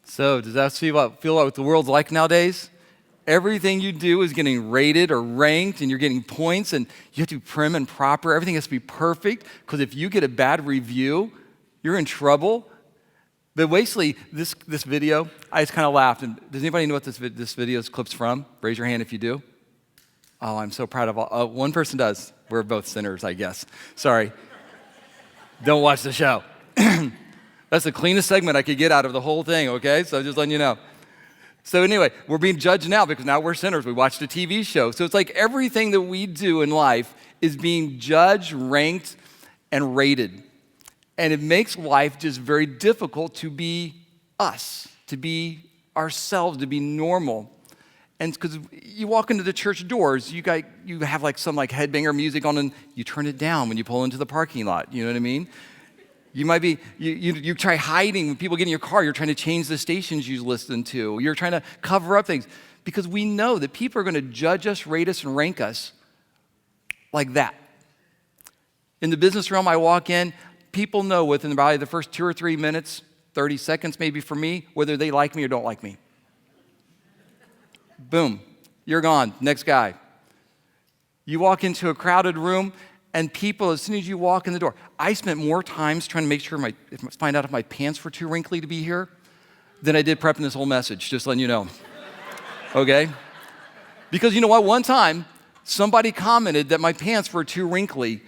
So does that feel what the world's like nowadays? Everything you do is getting rated or ranked, and you're getting points, and you have to be prim and proper. Everything has to be perfect, because if you get a bad review, you're in trouble. But basically, this video, I just kind of laughed. And does anybody know what this video's clip's from? Raise your hand if you do. Oh, I'm so proud of all. Oh, one person does. We're both sinners, I guess. Sorry. Don't watch the show. That's the cleanest segment I could get out of the whole thing, okay? So just letting you know. So anyway, we're being judged now because now we're sinners. We watched a TV show. So it's like everything that we do in life is being judged, ranked, and rated. And it makes life just very difficult to be us, to be ourselves, to be normal. And because you walk into the church doors, you have like some like headbanger music on, and you turn it down when you pull into the parking lot. You know what I mean? You might be, you try hiding when people get in your car. You're trying to change the stations you listen to. You're trying to cover up things because we know that people are going to judge us, rate us, and rank us like that. In the business realm, I walk in, people know within probably the first 2 or 3 minutes, 30 seconds maybe for me, whether they like me or don't like me. Boom, you're gone, next guy. You walk into a crowded room, and people, as soon as you walk in the door, I spent more times trying to make sure find out if my pants were too wrinkly to be here than I did prepping this whole message, just letting you know. Okay? Because you know what? One time, somebody commented that my pants were too wrinkly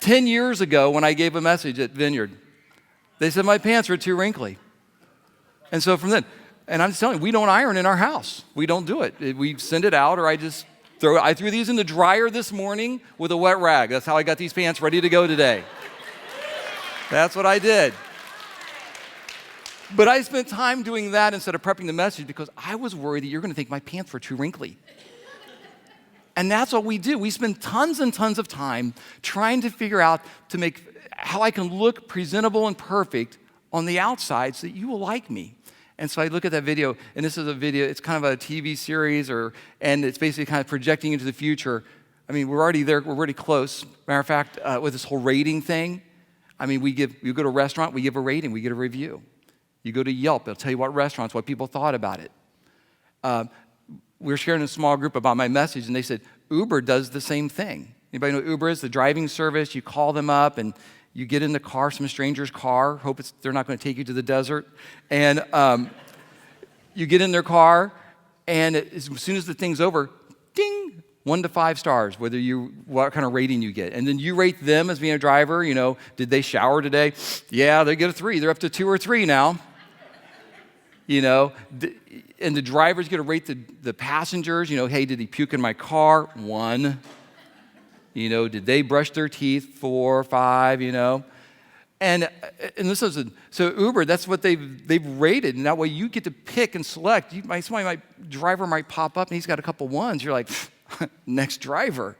10 years ago when I gave a message at Vineyard. They said my pants were too wrinkly. And so from then, and I'm just telling you, we don't iron in our house. We don't do it. We send it out, or I threw these in the dryer this morning with a wet rag. That's how I got these pants ready to go today. That's what I did. But I spent time doing that instead of prepping the message because I was worried that you're going to think my pants were too wrinkly. And that's what we do. We spend tons and tons of time trying to figure out to make how I can look presentable and perfect on the outside so that you will like me. And so I look at that video, and this is a video, it's kind of a TV series, and it's basically kind of projecting into the future. I mean, we're already there, we're already close. Matter of fact, with this whole rating thing, I mean, you go to a restaurant, we give a rating, we get a review. You go to Yelp, they'll tell you what restaurants, what people thought about it. We were sharing in a small group about my message, and they said, Uber does the same thing. Anybody know what Uber is? The driving service, you call them up, and you get in the car, some stranger's car, hope they're not going to take you to the desert, and you get in their car, and as soon as the thing's over, ding, 1 to 5 stars, what kind of rating you get. And then you rate them as being a driver, did they shower today? Yeah, they get a 3. They're up to 2 or 3 now. And the driver's going to rate the passengers, hey, did he puke in my car? 1. Did they brush their teeth? 4, 5, And this is so Uber, that's what they've rated, and that way you get to pick and select. Driver might pop up and he's got a couple 1s. You're like, next driver.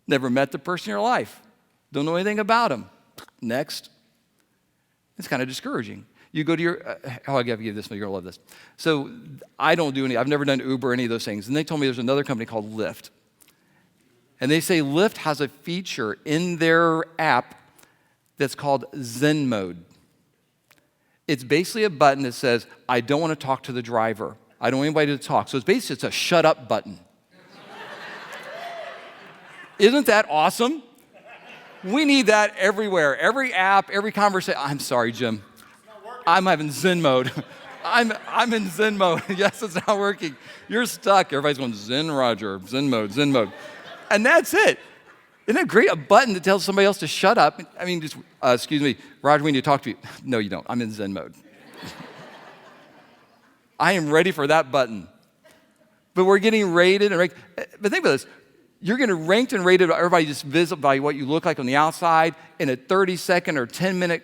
Never met the person in your life. Don't know anything about him. Next. It's kind of discouraging. You go to your, I got to give this one, you're going to love this. So I've never done Uber or any of those things. And they told me there's another company called Lyft. And they say Lyft has a feature in their app that's called Zen Mode. It's basically a button that says, I don't want to talk to the driver. I don't want anybody to talk. So it's a shut up button. Isn't that awesome? We need that everywhere. Every app, every conversation. I'm sorry, Jim. I'm having Zen mode. I'm in Zen mode. Yes, it's not working. You're stuck. Everybody's going, Zen Roger, Zen mode, Zen mode. And that's it. Isn't it great? A button that tells somebody else to shut up. I mean, just, excuse me, Roger, we need to talk to you. No, you don't. I'm in Zen mode. I am ready for that button. But we're getting rated and ranked. But think about this. You're getting ranked and rated by everybody just visible by what you look like on the outside in a 30-second or 10-minute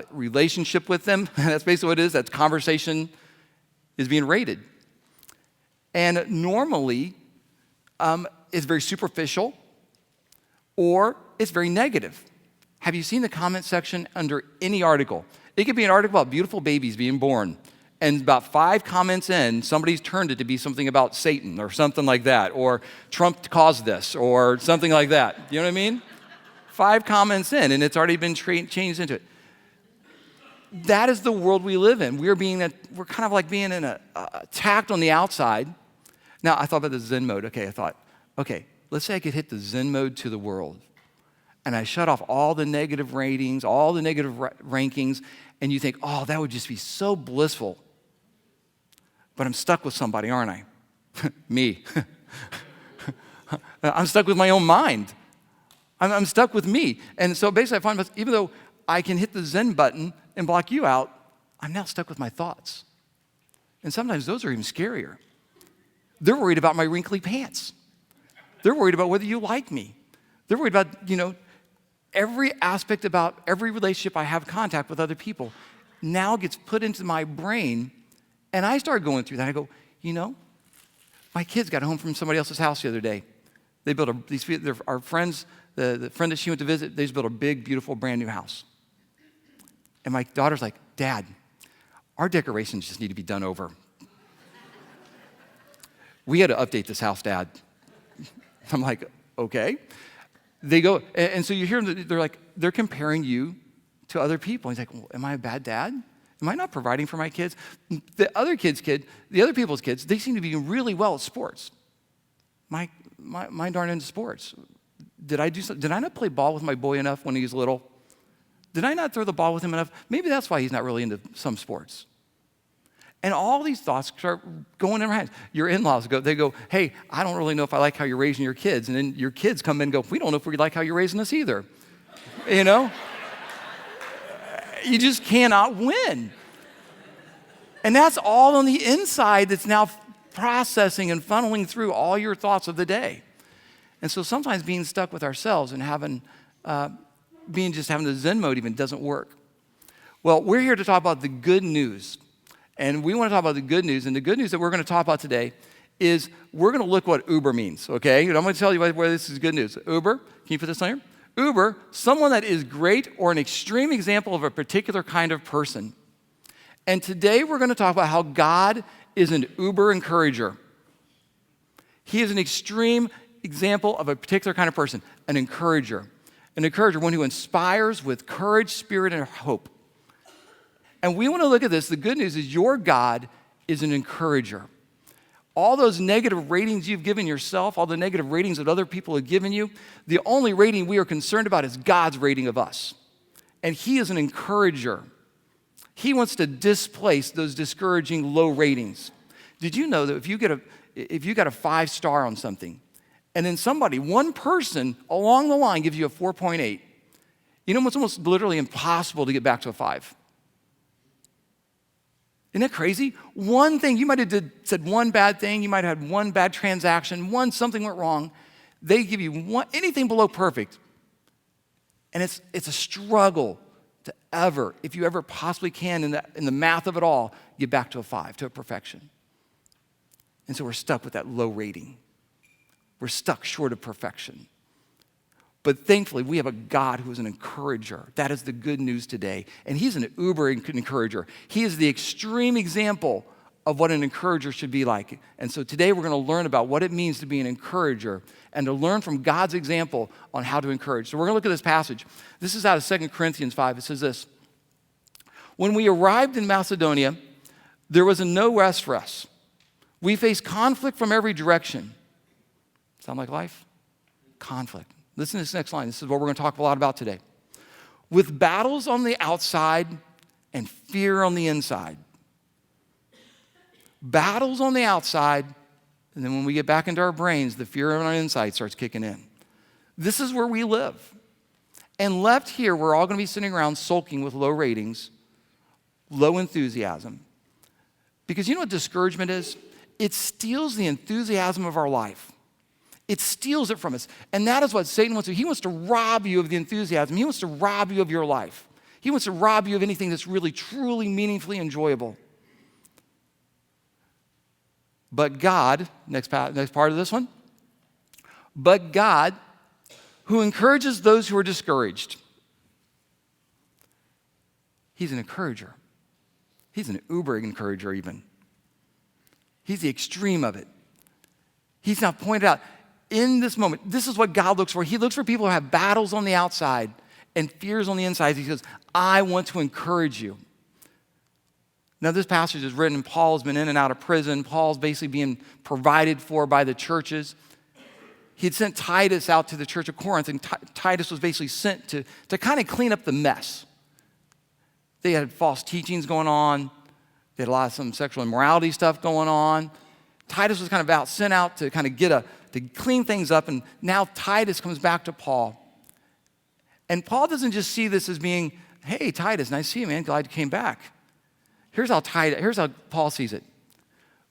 relationship with them. That's basically what it is. That conversation is being rated. And normally, it's very superficial or it's very negative. Have you seen the comment section under any article? It could be an article about beautiful babies being born. And about 5 comments in, somebody's turned it to be something about Satan or something like that, or Trump caused this, or something like that. You know what I mean? 5 comments in, and it's already been changed into it. that is the world we live in. We're kind of like being attacked on the outside. Now, I thought about the Zen mode. Okay, I thought, let's say I could hit the Zen mode to the world. And I shut off all the negative ratings, all the negative rankings, and you think, oh, that would just be so blissful. But I'm stuck with somebody, aren't I? Me. I'm stuck with my own mind. I'm stuck with me. And so basically I find myself, even though I can hit the Zen button and block you out, I'm now stuck with my thoughts. And sometimes those are even scarier. They're worried about my wrinkly pants. They're worried about whether you like me. They're worried about, every aspect about every relationship I have contact with other people now gets put into my brain, and I start going through that. I go, my kids got home from somebody else's house the other day. They built our friends, the friend that she went to visit, they just built a big, beautiful, brand new house. And my daughter's like, Dad, our decorations just need to be done over. We had to update this house, Dad. I'm like, okay. They go, and so you hear them, they're comparing you to other people. He's like, well, am I a bad dad? Am I not providing for my kids? The other people's kids, they seem to be doing really well at sports. Mine aren't into sports. Did I not play ball with my boy enough when he was little? Did I not throw the ball with him enough? Maybe that's why he's not really into some sports. And all these thoughts start going in our heads. Your in-laws go, hey, I don't really know if I like how you're raising your kids. And then your kids come in and go, we don't know if we like how you're raising us either. You just cannot win. And that's all on the inside that's now processing and funneling through all your thoughts of the day. And so sometimes being stuck with ourselves and having the Zen mode even doesn't work. Well, we're here to talk about the good news. And we want to talk about the good news. And the good news that we're going to talk about today is we're going to look what Uber means, okay? And I'm going to tell you where this is good news. Uber, can you put this on here? Uber, someone that is great or an extreme example of a particular kind of person. And today we're going to talk about how God is an Uber encourager. He is an extreme example of a particular kind of person, an encourager. An encourager, one who inspires with courage, spirit, and hope. And we want to look at this. The good news is your God is an encourager. All those negative ratings you've given yourself, all the negative ratings that other people have given you, the only rating we are concerned about is God's rating of us. And He is an encourager. He wants to displace those discouraging low ratings. Did you know that if you got a 5-star on something, and then one person along the line gives you a 4.8, it's almost literally impossible to get back to a 5. Isn't that crazy? One thing, you might have said one bad thing, you might have had one bad transaction, something went wrong. They give you anything below perfect. And it's a struggle to if you ever possibly can in the math of it all, get back to a 5, to a perfection. And so we're stuck with that low rating. We're stuck short of perfection. But thankfully, we have a God who is an encourager. That is the good news today. And He's an Uber encourager. He is the extreme example of what an encourager should be like. And so today we're going to learn about what it means to be an encourager and to learn from God's example on how to encourage. So we're going to look at this passage. This is out of 2 Corinthians 5. It says this: when we arrived in Macedonia, there was no rest for us. We faced conflict from every direction. Sound like life? Conflict. Listen to this next line. This is what we're going to talk a lot about today. With battles on the outside and fear on the inside. Battles on the outside, and then when we get back into our brains, the fear on our inside starts kicking in. This is where we live. And left here, we're all going to be sitting around sulking with low ratings, low enthusiasm. Because you know what discouragement is? It steals the enthusiasm of our life. It steals it from us. And that is what Satan wants to do. He wants to rob you of the enthusiasm. He wants to rob you of your life. He wants to rob you of anything that's really, truly, meaningfully enjoyable. But God, next part of this one, but God, who encourages those who are discouraged. He's an encourager. He's an Uber encourager even. He's the extreme of it. He's now pointed out, in this moment, this is what God looks for. He looks for people who have battles on the outside and fears on the inside. He says, I want to encourage you. Now, this passage is written, and Paul's been in and out of prison. Paul's basically being provided for by the churches. He had sent Titus out to the church of Corinth, and Titus was basically sent to kind of clean up the mess. They had false teachings going on. They had a lot of some sexual immorality stuff going on. Titus was kind of sent out to kind of to clean things up, and now Titus comes back to Paul. And Paul doesn't just see this as being, hey, Titus, nice to see you, man. Glad you came back. Here's how Paul sees it.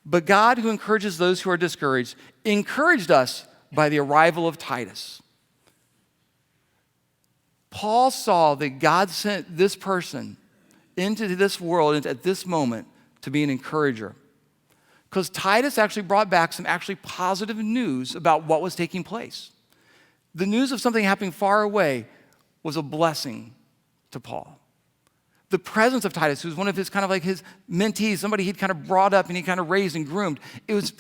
But God, who encourages those who are discouraged, encouraged us by the arrival of Titus. Paul saw that God sent this person into this world at this moment to be an encourager. Because Titus actually brought back some actually positive news about what was taking place. The news of something happening far away was a blessing to Paul. The presence of Titus, who's one of his kind of like his mentees, somebody he'd kind of brought up and he kind of raised and groomed, it was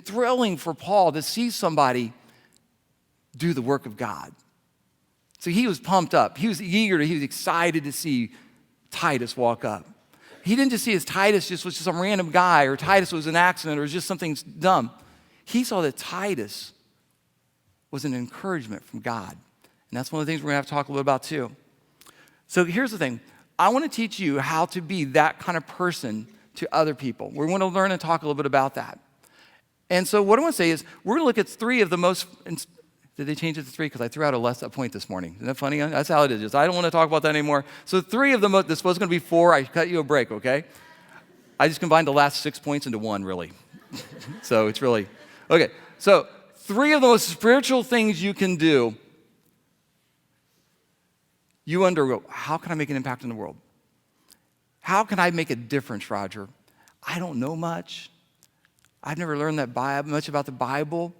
thrilling for Paul to see somebody do the work of God. So he was pumped up. He was eager, he was excited to see Titus walk up. He didn't just see as Titus was just some random guy, or Titus was an accident, or just something dumb. He saw that Titus was an encouragement from God. And that's one of the things we're going to have to talk a little about too. So here's the thing. I want to teach you how to be that kind of person to other people. We want to learn and talk a little bit about that. And so what I want to say is we're going to look at three of the most... Did they change it to three? Because I threw out a point this morning. Isn't that funny? That's how it is. I don't want to talk about that anymore. So three of the most... This was going to be four. I cut you a break, okay? I just combined the last 6 points into one, really. So it's really... Okay, so three of the most spiritual things you can do. You wonder, how can I make an impact in the world? How can I make a difference, Roger? I don't know much. I've never learned much about the Bible.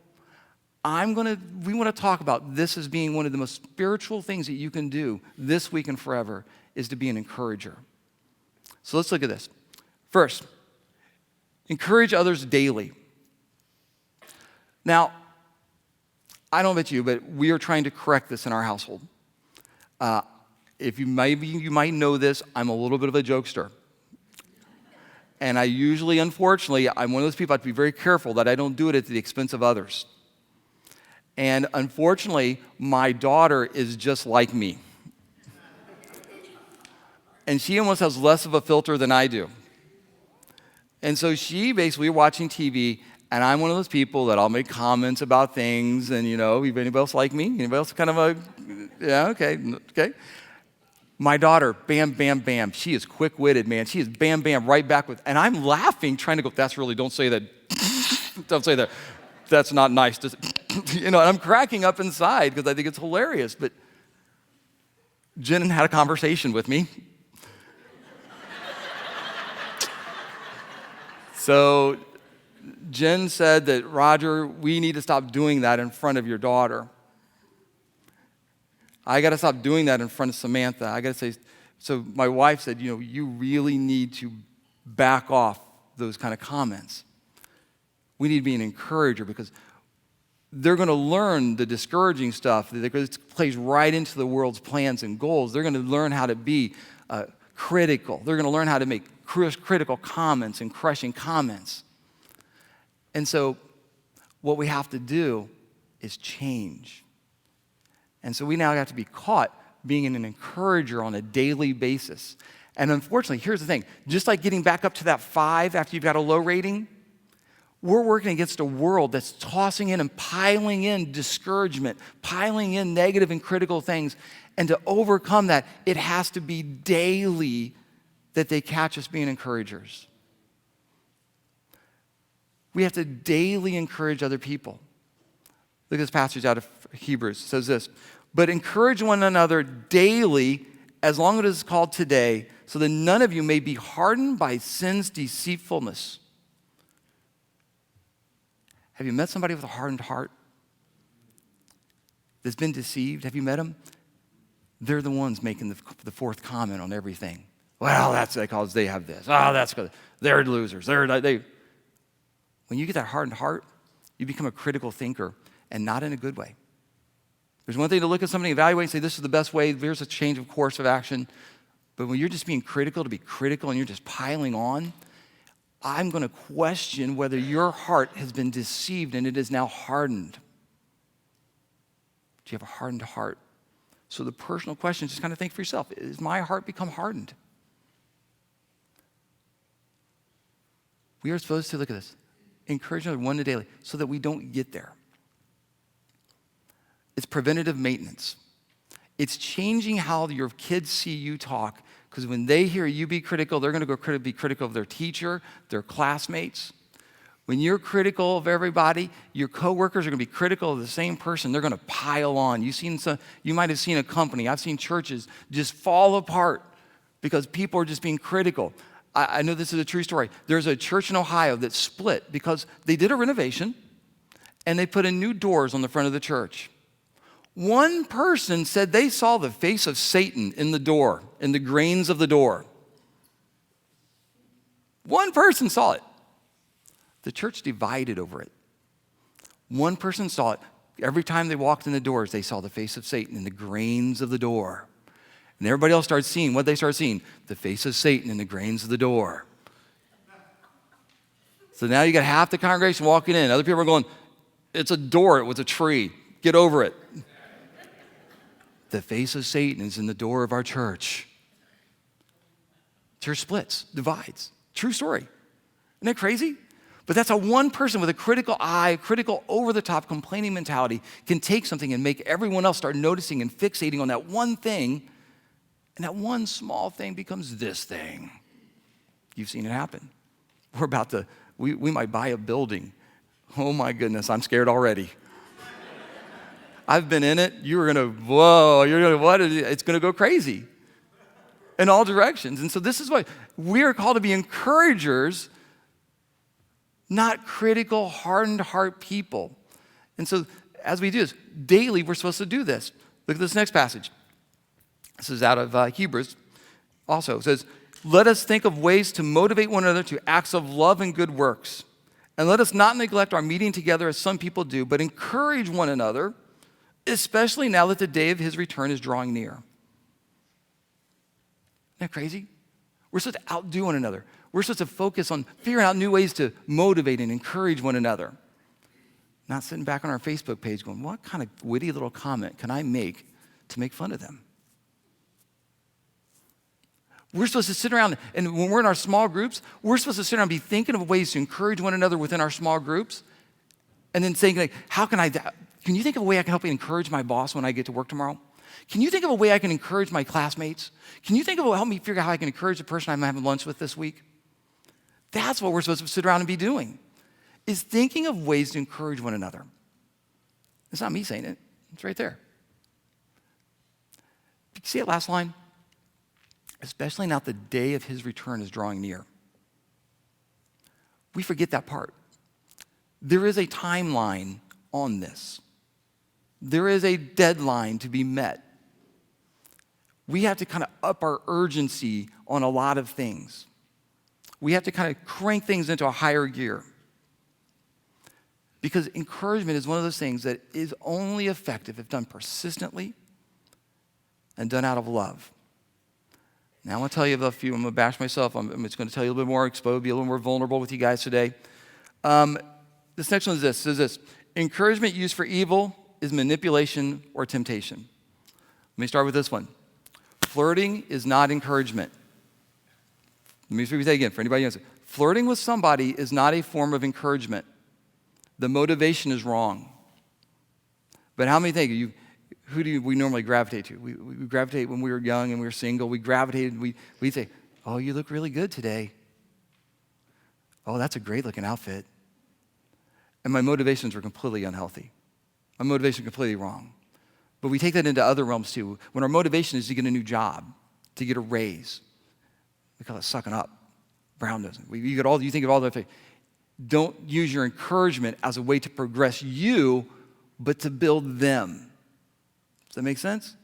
We want to talk about this as being one of the most spiritual things that you can do this week and forever, is to be an encourager. So let's look at this. First, encourage others daily. Now, I don't know about you, but we are trying to correct this in our household. You might know this, I'm a little bit of a jokester. And I usually, unfortunately, I'm one of those people I have to be very careful that I don't do it at the expense of others. And unfortunately, my daughter is just like me. And she almost has less of a filter than I do. And so she basically, we're watching TV, and I'm one of those people that I'll make comments about things, and anybody else like me? Anybody else kind of yeah, okay. My daughter, bam, bam, bam. She is quick-witted, man. She is bam, bam, right back with, and I'm laughing, trying to go, don't say that. Don't say that. That's not nice. And I'm cracking up inside because I think it's hilarious. But Jen had a conversation with me. So Jen said that, Roger, we need to stop doing that in front of your daughter. I got to stop doing that in front of Samantha. I got to say, so my wife said, you really need to back off those kind of comments. We need to be an encourager because they're going to learn the discouraging stuff that plays right into the world's plans and goals. They're going to learn how to be critical. They're going to learn how to make critical comments and crushing comments. And so what we have to do is change. And so we now have to be caught being an encourager on a daily basis. And unfortunately, here's the thing. Just like getting back up to that 5 after you've got a low rating, we're working against a world that's tossing in and piling in discouragement, piling in negative and critical things. And to overcome that, it has to be daily that they catch us being encouragers. We have to daily encourage other people. Look at this passage out of Hebrews. It says this, but encourage one another daily as long as it is called today, so that none of you may be hardened by sin's deceitfulness. Have you met somebody with a hardened heart that's been deceived? Have you met them? They're the ones making the fourth comment on everything. Well, that's because they have this. Oh, that's because they're losers. When you get that hardened heart, you become a critical thinker, and not in a good way. There's one thing to look at something, evaluate, and say, this is the best way. Here's a change of course of action. But when you're just being critical to be critical and you're just piling on, I'm going to question whether your heart has been deceived and it is now hardened. Do you have a hardened heart? So the personal question is just kind of think for yourself, is my heart become hardened? We are supposed to, look at this, encourage another one day daily so that we don't get there. It's preventative maintenance. It's changing how your kids see you talk, because when they hear you be critical, they're going to go be critical of their teacher, their classmates. When you're critical of everybody, your coworkers are going to be critical of the same person. They're going to pile on. You might have seen a company. I've seen churches just fall apart because people are just being critical. I know this is a true story. There's a church in Ohio that split because they did a renovation and they put in new doors on the front of the church. One person said they saw the face of Satan in the door, in the grains of the door. One person saw it. The church divided over it. One person saw it. Every time they walked in the doors, they saw the face of Satan in the grains of the door. And everybody else started seeing, what they started seeing? The face of Satan in the grains of the door. So now you got half the congregation walking in. Other people are going, it's a door, it was a tree. Get over it. The face of Satan is in the door of our church. Church splits, divides. True story. Isn't that crazy? But that's how one person with a critical eye, critical over-the-top complaining mentality can take something and make everyone else start noticing and fixating on that one thing, and that one small thing becomes this thing. You've seen it happen. We might buy a building. Oh my goodness, I'm scared already. I've been in it. You're going to, what? It's going to go crazy in all directions. And so this is why we are called to be encouragers, not critical, hardened heart people. And so as we do this, daily we're supposed to do this. Look at this next passage. This is out of Hebrews also. It says, let us think of ways to motivate one another to acts of love and good works. And let us not neglect our meeting together as some people do, but encourage one another, especially now that the day of his return is drawing near. Isn't that crazy? We're supposed to outdo one another. We're supposed to focus on figuring out new ways to motivate and encourage one another. Not sitting back on our Facebook page going, what kind of witty little comment can I make to make fun of them? We're supposed to sit around, and when we're in our small groups, we're supposed to sit around and be thinking of ways to encourage one another within our small groups, and then saying, like, can you think of a way I can help encourage my boss when I get to work tomorrow? Can you think of a way I can encourage my classmates? Can you think of help me figure out how I can encourage the person I'm having lunch with this week? That's what we're supposed to sit around and be doing, is thinking of ways to encourage one another. It's not me saying it. It's right there. See that last line? Especially now the day of his return is drawing near. We forget that part. There is a timeline on this. There is a deadline to be met. We have to kind of up our urgency on a lot of things. We have to kind of crank things into a higher gear. Because encouragement is one of those things that is only effective if done persistently and done out of love. Now, I want to tell you about a few. I'm going to bash myself. I'm just going to tell you a little bit more, be a little more vulnerable with you guys today. This next one is this. It says this. Encouragement used for evil is manipulation or temptation. Let me start with this one. Flirting is not encouragement. Let me repeat that again for anybody else. Flirting with somebody is not a form of encouragement. The motivation is wrong. But how many think who do we normally gravitate to? We gravitate when we were young and we were single. We gravitated, we'd say, oh, you look really good today. Oh, that's a great looking outfit. And my motivations were completely unhealthy. My motivation was completely wrong. But we take that into other realms too. When our motivation is to get a new job, to get a raise, we call it sucking up. Brown doesn't. You think of all that. Don't use your encouragement as a way to progress you, but to build them. Does that make sense?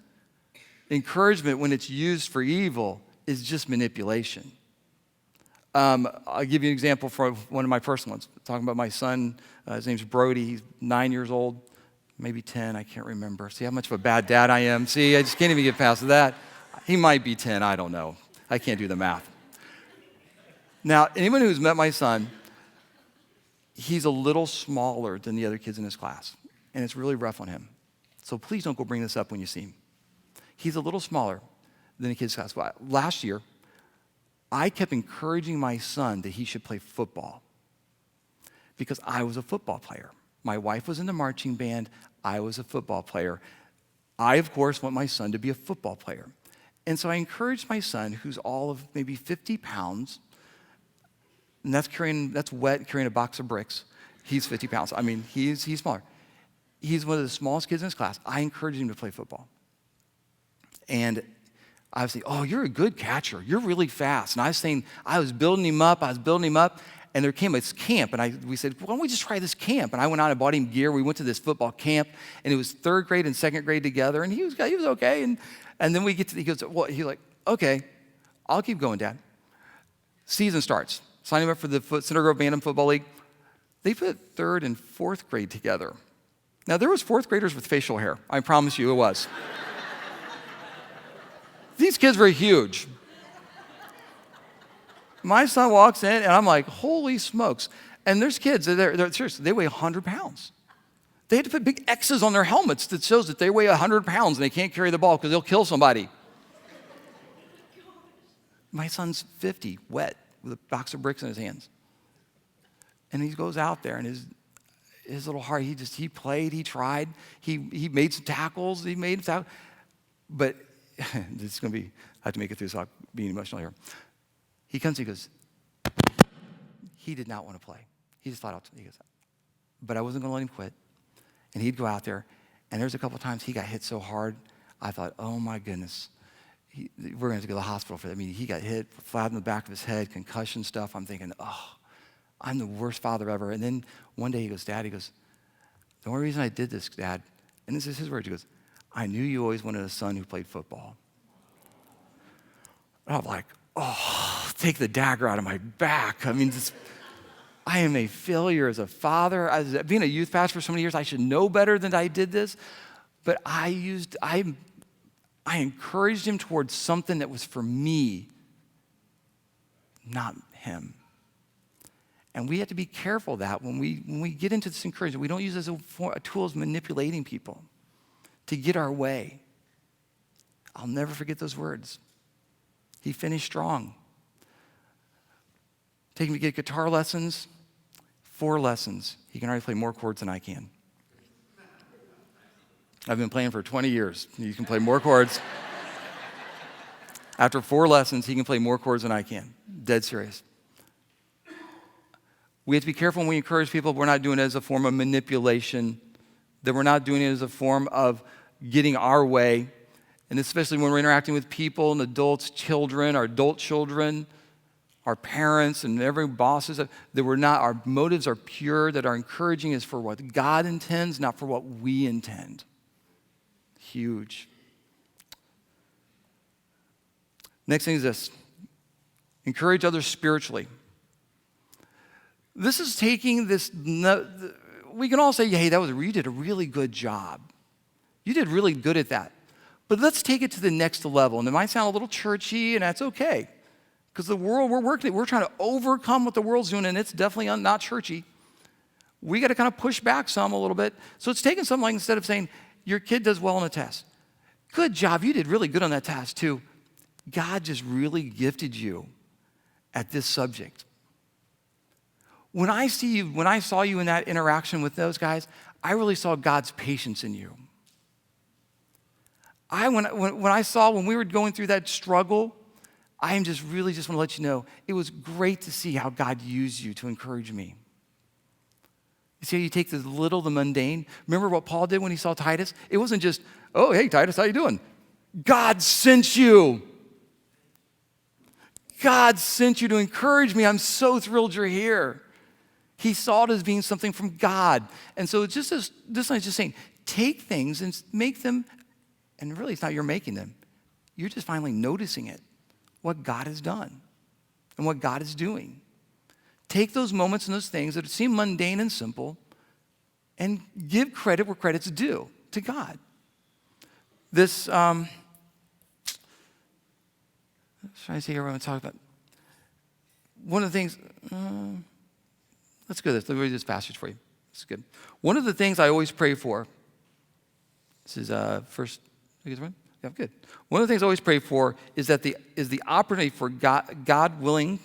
Encouragement, when it's used for evil, is just manipulation. I'll give you an example for one of my personal ones. Talking about my son, his name's Brody. He's 9 years old, maybe 10, I can't remember. See how much of a bad dad I am? See, I just can't even get past that. He might be 10, I don't know. I can't do the math. Now, anyone who's met my son, he's a little smaller than the other kids in his class, and it's really rough on him. So please don't go bring this up when you see him. He's a little smaller than the kids' class. Well, last year, I kept encouraging my son that he should play football because I was a football player. My wife was in the marching band. I was a football player. I, of course, want my son to be a football player. And so I encouraged my son, who's all of maybe 50 pounds, and that's wet, carrying a box of bricks. He's 50 pounds. I mean, he's smaller. He's one of the smallest kids in his class. I encouraged him to play football. And I was saying, oh, you're a good catcher. You're really fast. And I was building him up. And there came a camp, and we said, why don't we just try this camp? And I went out and bought him gear. We went to this football camp, and it was third grade and second grade together, and he was okay. And then he goes, well, he's like, okay, I'll keep going, Dad. Season starts. Sign him up for the Center Grove Bantam Football League. They put third and fourth grade together. Now, there was fourth graders with facial hair. I promise you it was. These kids were huge. My son walks in, and I'm like, holy smokes. And there's kids, they're seriously, they weigh 100 pounds. They had to put big X's on their helmets that shows that they weigh 100 pounds and they can't carry the ball because they'll kill somebody. My son's 50, wet, with a box of bricks in his hands. And he goes out there, and his little heart, he played, he tried, he made some tackles, but this is going to be, I have to make it through, so I'm being emotional here. He comes, he goes, he did not want to play. He just thought, he goes, but I wasn't going to let him quit. And he'd go out there, and there's a couple times he got hit so hard, I thought, oh my goodness, we're going to have to go to the hospital for that. I mean, he got hit flat in the back of his head, concussion stuff. I'm thinking, oh, I'm the worst father ever. And then one day he goes, Dad, the only reason I did this, Dad, and this is his words, he goes, I knew you always wanted a son who played football. And I'm like, oh, take the dagger out of my back. I mean, I am a failure as a father. Being a youth pastor for so many years, I should know better than I did this. But I encouraged him towards something that was for me, not him. And we have to be careful of that when we get into this encouragement. We don't use it as a tool of manipulating people to get our way. I'll never forget those words. He finished strong. Taking me to get guitar lessons, 4 lessons. He can already play more chords than I can. I've been playing for 20 years. He can play more chords. After 4 lessons, he can play more chords than I can. Dead serious. We have to be careful when we encourage people. We're not doing it as a form of manipulation, that we're not doing it as a form of getting our way. And especially when we're interacting with people and adults, children, our adult children, our parents, and every bosses, that our motives are pure, that our encouraging is for what God intends, not for what we intend. Huge. Next thing is this. Encourage others spiritually. This is taking this, we can all say, hey, you did a really good job. You did really good at that. But let's take it to the next level. And it might sound a little churchy, and that's okay. Because the world we're trying to overcome what the world's doing, and it's definitely not churchy. We got to kind of push back some a little bit. So it's taking something like, instead of saying, your kid does well on a test. Good job, you did really good on that test too. God just really gifted you at this subject. When I saw you in that interaction with those guys, I really saw God's patience in you. When we were going through that struggle, I am just want to let you know, it was great to see how God used you to encourage me. You see how you take the mundane. Remember what Paul did when he saw Titus? It wasn't just, oh, hey, Titus, how you doing? God sent you. God sent you to encourage me. I'm so thrilled you're here. He saw it as being something from God. And so it's just this is just saying, take things and make them, and really it's not you're making them. You're just finally noticing it, what God has done and what God is doing. Take those moments and those things that seem mundane and simple and give credit where credit's due to God. This Let's try to see here what I'm talking about. One of the things, let's go this. Let me read this passage for you. It's good. One of the things I always pray for, this is first, I guess one? Yeah, good. One of the things I always pray for is the opportunity for God willing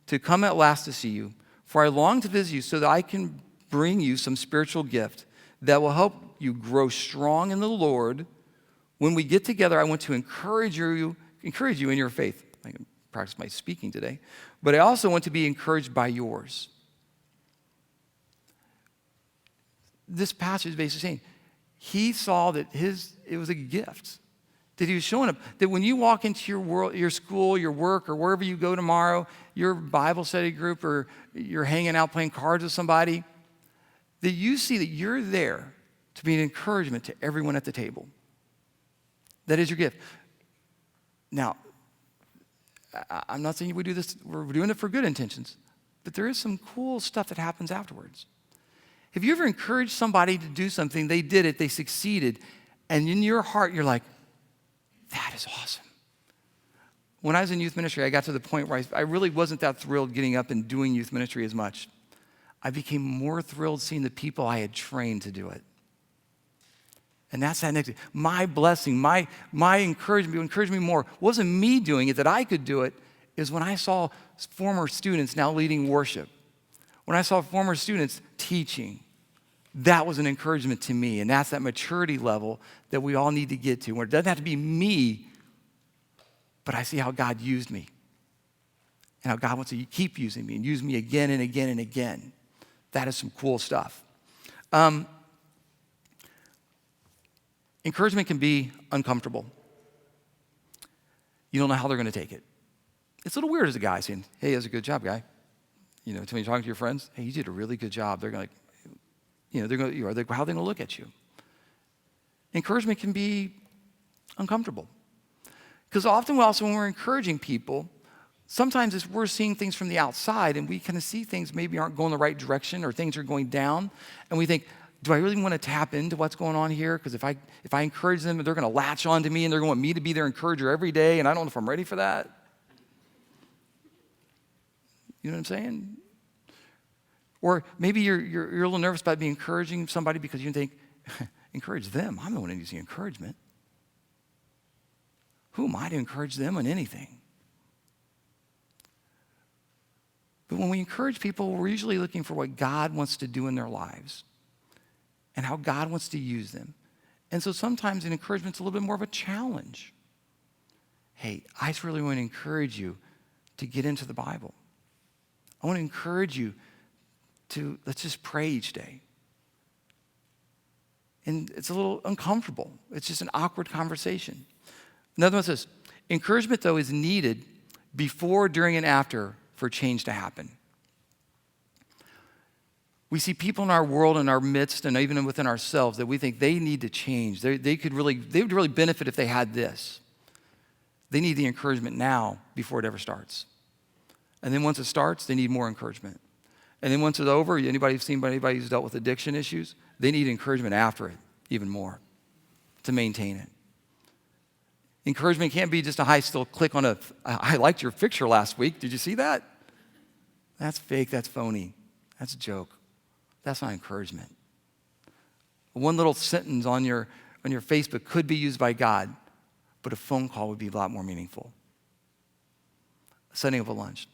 to come at last to see you. For I long to visit you so that I can bring you some spiritual gift that will help you grow strong in the Lord. When we get together, I want to encourage you in your faith. I can practice my speaking today. But I also want to be encouraged by yours. This passage is basically saying he saw that it was a gift. That he was showing up. That when you walk into your world, your school, your work, or wherever you go tomorrow, your Bible study group, or you're hanging out playing cards with somebody, that you see that you're there to be an encouragement to everyone at the table. That is your gift. Now, I'm not saying we do this, we're doing it for good intentions, but there is some cool stuff that happens afterwards. Have you ever encouraged somebody to do something, they did it, they succeeded, and in your heart you're like, that is awesome. When I was in youth ministry, I got to the point where I really wasn't that thrilled getting up and doing youth ministry as much. I became more thrilled seeing the people I had trained to do it. And that's that next, my blessing, my encouragement, encouraged me more, wasn't me doing it, that I could do it, is when I saw former students now leading worship. When I saw former students teaching, that was an encouragement to me. And that's that maturity level that we all need to get to, where it doesn't have to be me, but I see how God used me. And how God wants to keep using me and use me again and again and again. That is some cool stuff. Encouragement can be uncomfortable. You don't know how they're going to take it. It's a little weird as a guy saying, hey, that's a good job, guy. You know, when you're talking to your friends, hey, you did a really good job. They're going to, how are they going to look at you? Encouragement can be uncomfortable. Because often also when we're encouraging people, sometimes we're seeing things from the outside and we kind of see things maybe aren't going the right direction or things are going down. And we think, do I really want to tap into what's going on here? Because if I encourage them, they're going to latch on to me and they're going to want me to be their encourager every day, and I don't know if I'm ready for that. You know what I'm saying? Or maybe you're a little nervous about being encouraging somebody because you think, encourage them. I'm the one who needs the encouragement. Who am I to encourage them on anything? But when we encourage people, we're usually looking for what God wants to do in their lives and how God wants to use them. And so sometimes an encouragement's a little bit more of a challenge. Hey, I just really want to encourage you to get into the Bible. I want to encourage you to, let's just pray each day. And it's a little uncomfortable. It's just an awkward conversation. Another one says, encouragement, though, is needed before, during, and after for change to happen. We see people in our world, in our midst, and even within ourselves that we think they need to change. They would really benefit if they had this. They need the encouragement now before it ever starts. And then once it starts, they need more encouragement. And then once it's over, anybody who's dealt with addiction issues, they need encouragement after it even more to maintain it. Encouragement can't be just a high still click on I liked your picture last week. Did you see that? That's fake, that's phony, that's a joke. That's not encouragement. One little sentence on your Facebook could be used by God, but a phone call would be a lot more meaningful. Setting up a lunch.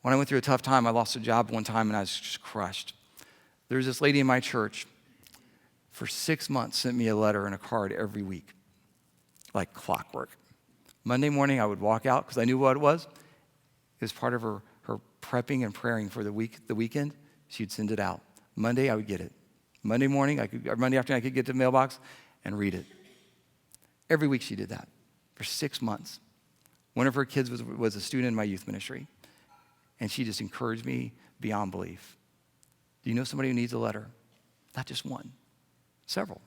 When I went through a tough time, I lost a job one time and I was just crushed. There was this lady in my church for 6 months sent me a letter and a card every week, like clockwork. Monday morning I would walk out because I knew what it was. It was part of her prepping and praying for the weekend. She'd send it out. Monday I would get it. Monday afternoon I could get to the mailbox and read it. Every week she did that for 6 months. One of her kids was a student in my youth ministry. And she just encouraged me beyond belief. Do you know somebody who needs a letter? Not just one, several.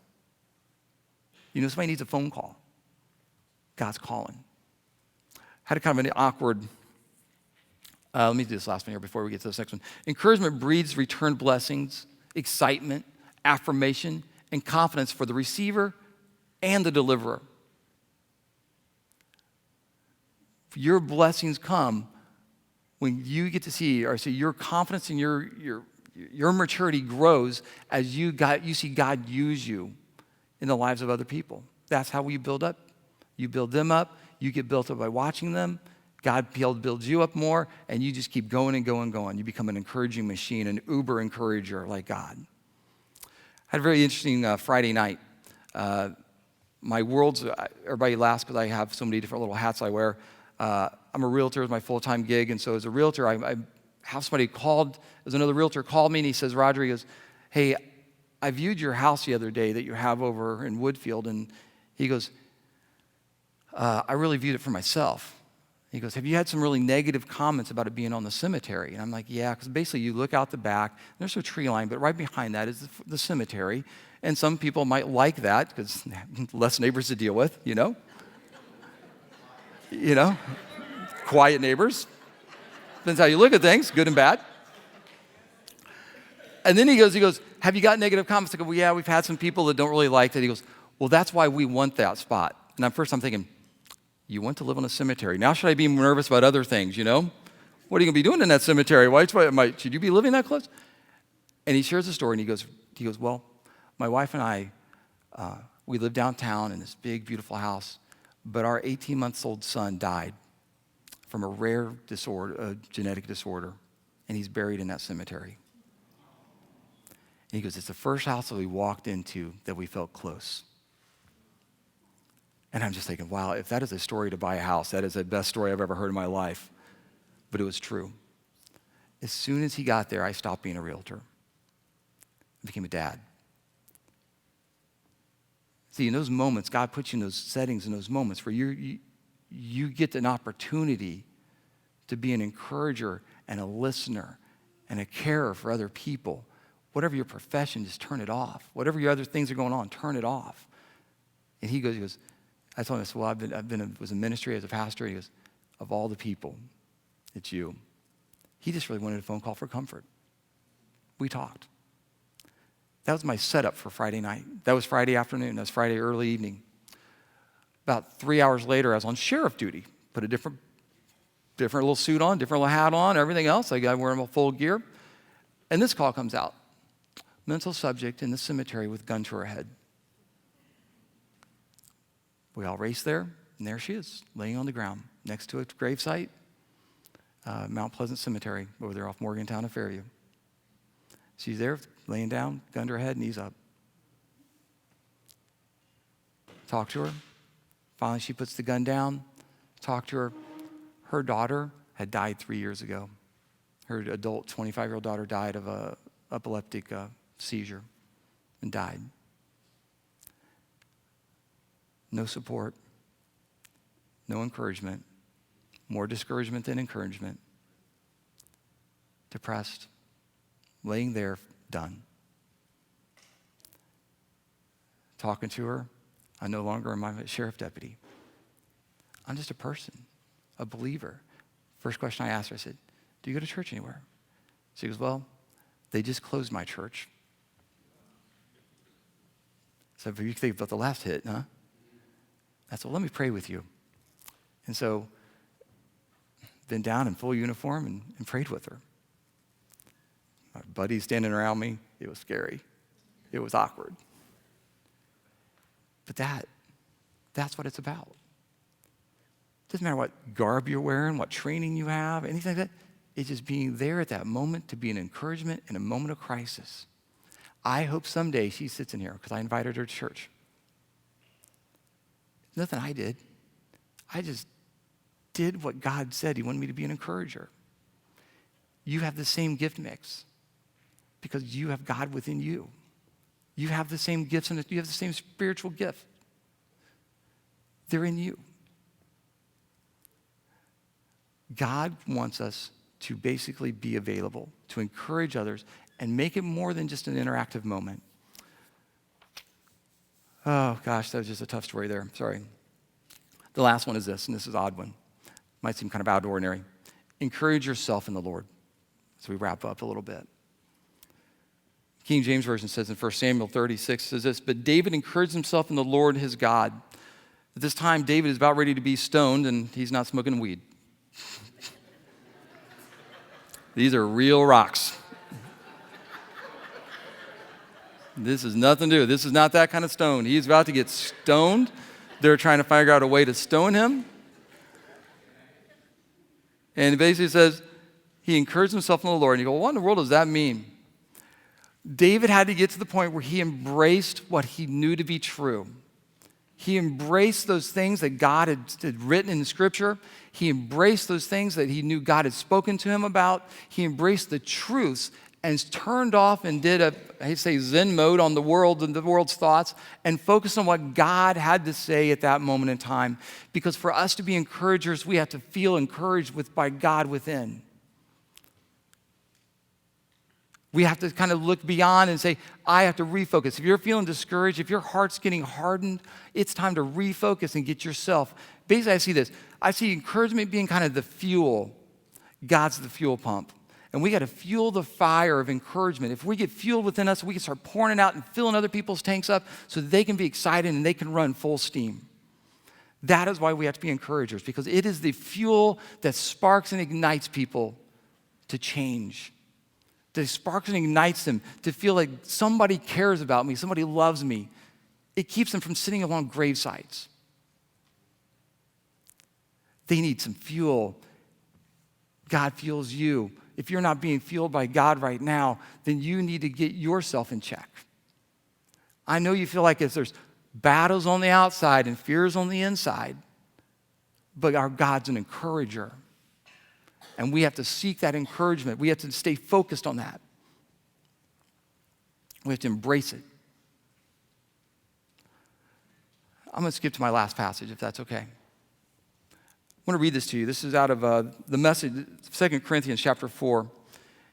You know somebody needs a phone call. God's calling. Had a kind of an awkward, let me do this last one here before we get to this next one. Encouragement breeds returned blessings, excitement, affirmation, and confidence for the receiver and the deliverer. Your blessings come when you get to see, or see your confidence and your maturity grows as you see God use you in the lives of other people. That's how we build up. You build them up. You get built up by watching them. God builds you up more, and you just keep going and going and going. You become an encouraging machine, an uber encourager like God. I had a very interesting Friday night. My world's, everybody laughs because I have so many different little hats I wear. I'm a realtor with my full-time gig, and so as a realtor, I have somebody called, as another realtor called me, and he says, Roger, he goes, hey, I viewed your house the other day that you have over in Woodfield, and he goes, I really viewed it for myself. He goes, have you had some really negative comments about it being on the cemetery? And I'm like, yeah, because basically you look out the back, there's a tree line, but right behind that is the cemetery, and some people might like that because less neighbors to deal with, you know? Quiet neighbors. Depends how you look at things, good and bad. And then he goes, have you got negative comments? I go, well, yeah, we've had some people that don't really like that. He goes, well, that's why we want that spot. And at first I'm thinking, you want to live on a cemetery. Now should I be nervous about other things, What are you going to be doing in that cemetery? Should you be living that close? And he shares a story, and he goes, well, my wife and I, we live downtown in this big, beautiful house, but our 18-month-old son died from a rare disorder, a genetic disorder, and he's buried in that cemetery. And he goes, it's the first house that we walked into that we felt close. And I'm just thinking, wow, if that is a story to buy a house, that is the best story I've ever heard in my life. But it was true. As soon as he got there, I stopped being a realtor. I became a dad. See, in those moments, God puts you in those settings, in those moments where you get an opportunity to be an encourager and a listener and a carer for other people. Whatever your profession, just turn it off. Whatever your other things are going on, turn it off. And he goes, I told him, I said, well, was in ministry as a pastor. He goes, of all the people, it's you. He just really wanted a phone call for comfort. We talked. That was my setup for Friday night. That was Friday afternoon. That was Friday early evening. About 3 hours later, I was on sheriff duty. Put a different little suit on, different little hat on, everything else. I got wearing my full gear. And this call comes out. Mental subject in the cemetery with gun to her head. We all race there, and there she is, laying on the ground next to a gravesite, Mount Pleasant Cemetery over there off Morgantown and Fairview. She's there, laying down, gun to her head, knees up. Talk to her. Finally, she puts the gun down. Talk to her. Her daughter had died 3 years ago. Her adult 25-year-old daughter died of a epileptic seizure and died. No support, no encouragement, more discouragement than encouragement. Depressed, laying there, done. Talking to her, I no longer am a sheriff deputy. I'm just a person, a believer. First question I asked her, I said, do you go to church anywhere? She goes, well, they just closed my church. So if you think about the last hit, huh? I said, well, let me pray with you. And so, been down in full uniform and prayed with her. My buddies standing around me. It was scary. It was awkward. But that's what it's about. Doesn't matter what garb you're wearing, what training you have, anything like that. It's just being there at that moment to be an encouragement in a moment of crisis. I hope someday she sits in here because I invited her to church. Nothing I did. I just did what God said. He wanted me to be an encourager. You have the same gift mix because you have God within you. You have the same gifts and you have the same spiritual gift. They're in you. God wants us to basically be available, to encourage others, and make it more than just an interactive moment. Oh, gosh, that was just a tough story there. Sorry. The last one is this, and this is an odd one. Might seem kind of out of ordinary. Encourage yourself in the Lord. So we wrap up a little bit. King James Version says in 1 Samuel 36, says this, but David encouraged himself in the Lord his God. At this time, David is about ready to be stoned, and he's not smoking weed. These are real rocks. This is nothing to do. This is not that kind of stone. He's about to get stoned. They're trying to figure out a way to stone him. And it basically says, he encouraged himself in the Lord. And you go, what in the world does that mean? David had to get to the point where he embraced what he knew to be true. He embraced those things that God had written in the Scripture. He embraced those things that he knew God had spoken to him about. He embraced the truths and turned off and did I say Zen Mode on the world and the world's thoughts and focused on what God had to say at that moment in time. Because for us to be encouragers, we have to feel encouraged by God within. We have to kind of look beyond and say, I have to refocus. If you're feeling discouraged, if your heart's getting hardened, it's time to refocus and get yourself. Basically, I see this. I see encouragement being kind of the fuel. God's the fuel pump. And we got to fuel the fire of encouragement. If we get fueled within us, we can start pouring it out and filling other people's tanks up so that they can be excited and they can run full steam. That is why we have to be encouragers, because it is the fuel that sparks and ignites people to change. That sparks and ignites them to feel like somebody cares about me, somebody loves me. It keeps them from sitting along gravesites. They need some fuel. God fuels you. If you're not being fueled by God right now, then you need to get yourself in check. I know you feel like there's battles on the outside and fears on the inside, but our God's an encourager. And we have to seek that encouragement. We have to stay focused on that. We have to embrace it. I'm going to skip to my last passage, if that's okay. I want to read this to you. This is out of the Message, 2 Corinthians chapter 4. And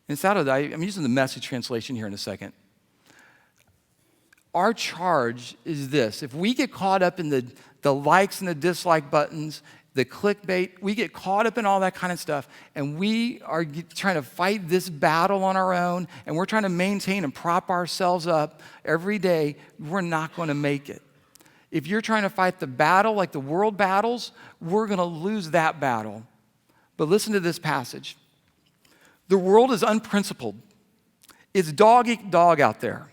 it's out of I'm using the Message translation here in a second. Our charge is this. If we get caught up in the likes and the dislike buttons, the clickbait, we get caught up in all that kind of stuff, and we are trying to fight this battle on our own, and we're trying to maintain and prop ourselves up every day, we're not going to make it. If you're trying to fight the battle like the world battles, we're going to lose that battle. But listen to this passage. The world is unprincipled. It's dog eat dog out there.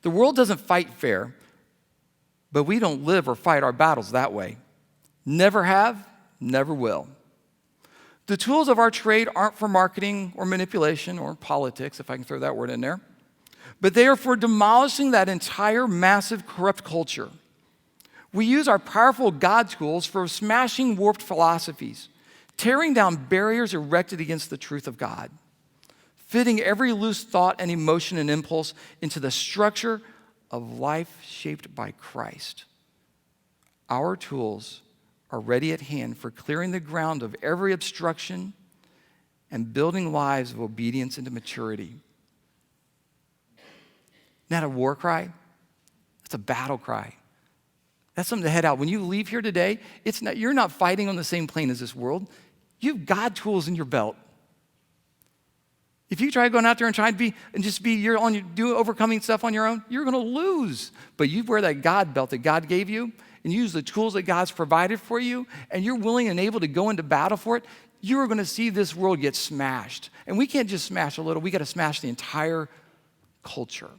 The world doesn't fight fair, but we don't live or fight our battles that way. Never have, never will. The tools of our trade aren't for marketing or manipulation or politics, if I can throw that word in there, but they are for demolishing that entire massive corrupt culture. We use our powerful God tools for smashing warped philosophies, tearing down barriers erected against the truth of God, fitting every loose thought and emotion and impulse into the structure of life shaped by Christ. Our tools are ready at hand for clearing the ground of every obstruction and building lives of obedience into maturity. Not a war cry. It's a battle cry. That's something to head out. When you leave here today, you're not fighting on the same plane as this world. You've got tools in your belt. If you try going out there and try to be do overcoming stuff on your own, you're going to lose. But you wear that God belt that God gave you, and use the tools that God's provided for you, and you're willing and able to go into battle for it, you're going to see this world get smashed. And we can't just smash a little. We got to smash the entire culture.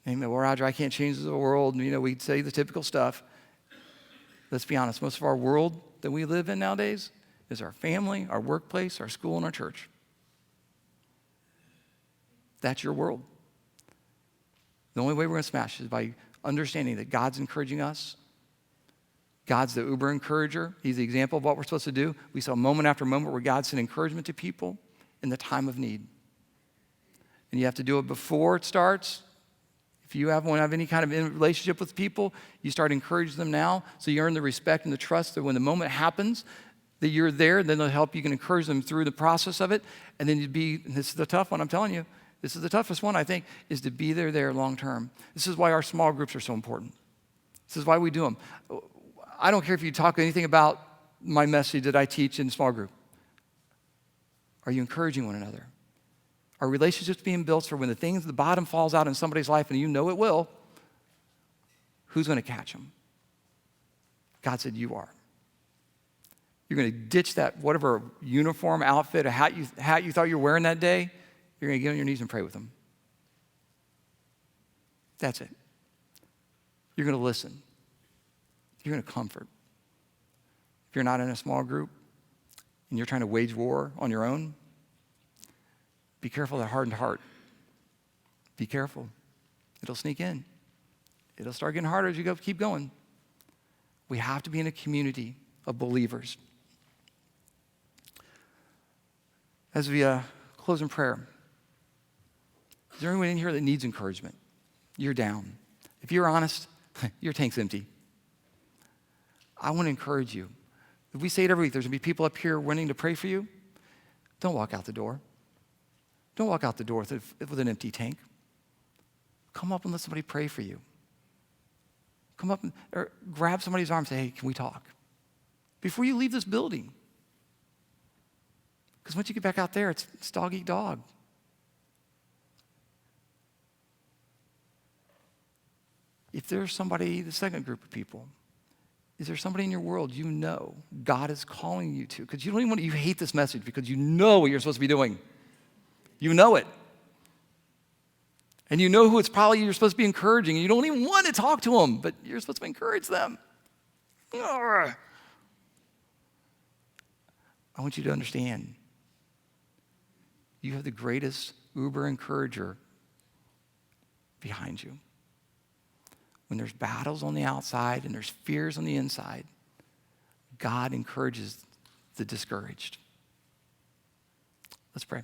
Amen. Well, Roger, I can't change the world. We say the typical stuff. Let's be honest. Most of our world that we live in nowadays is our family, our workplace, our school, and our church. That's your world. The only way we're going to smash is by understanding that God's encouraging us. God's the uber encourager. He's the example of what we're supposed to do. We saw moment after moment where God sent encouragement to people in the time of need. And you have to do it before it starts. If you want to have any kind of relationship with people, you start encouraging them now so you earn the respect and the trust that when the moment happens, that you're there, then they'll help you can encourage them through the process of it. And then this is the tough one, I'm telling you. This is the toughest one, I think, is to be there long term. This is why our small groups are so important. This is why we do them. I don't care if you talk anything about my message that I teach in small group. Are you encouraging one another? Are relationships being built for when the bottom falls out in somebody's life, and you know it will? Who's going to catch them? God said, you are. You're going to ditch that whatever uniform, outfit, a hat you thought you were wearing that day. You're going to get on your knees and pray with them. That's it. You're going to listen. You're going to comfort. If you're not in a small group and you're trying to wage war on your own, be careful of that hardened heart. Be careful. It'll sneak in. It'll start getting harder as you keep going. We have to be in a community of believers. As we close in prayer, is there anyone in here that needs encouragement? You're down. If you're honest, your tank's empty. I want to encourage you. If we say it every week, there's going to be people up here wanting to pray for you. Don't walk out the door. Don't walk out the door with an empty tank. Come up and let somebody pray for you. Come up or grab somebody's arm and say, hey, can we talk? Before you leave this building. Because once you get back out there, it's dog eat dog. If there's somebody, the second group of people, is there somebody in your world you know God is calling you to? Because you don't even you hate this message because you know what you're supposed to be doing. You know it. And you know who it's probably you're supposed to be encouraging, and you don't even want to talk to them, but you're supposed to encourage them. I want you to understand, you have the greatest uber encourager behind you. When there's battles on the outside and there's fears on the inside, God encourages the discouraged. Let's pray.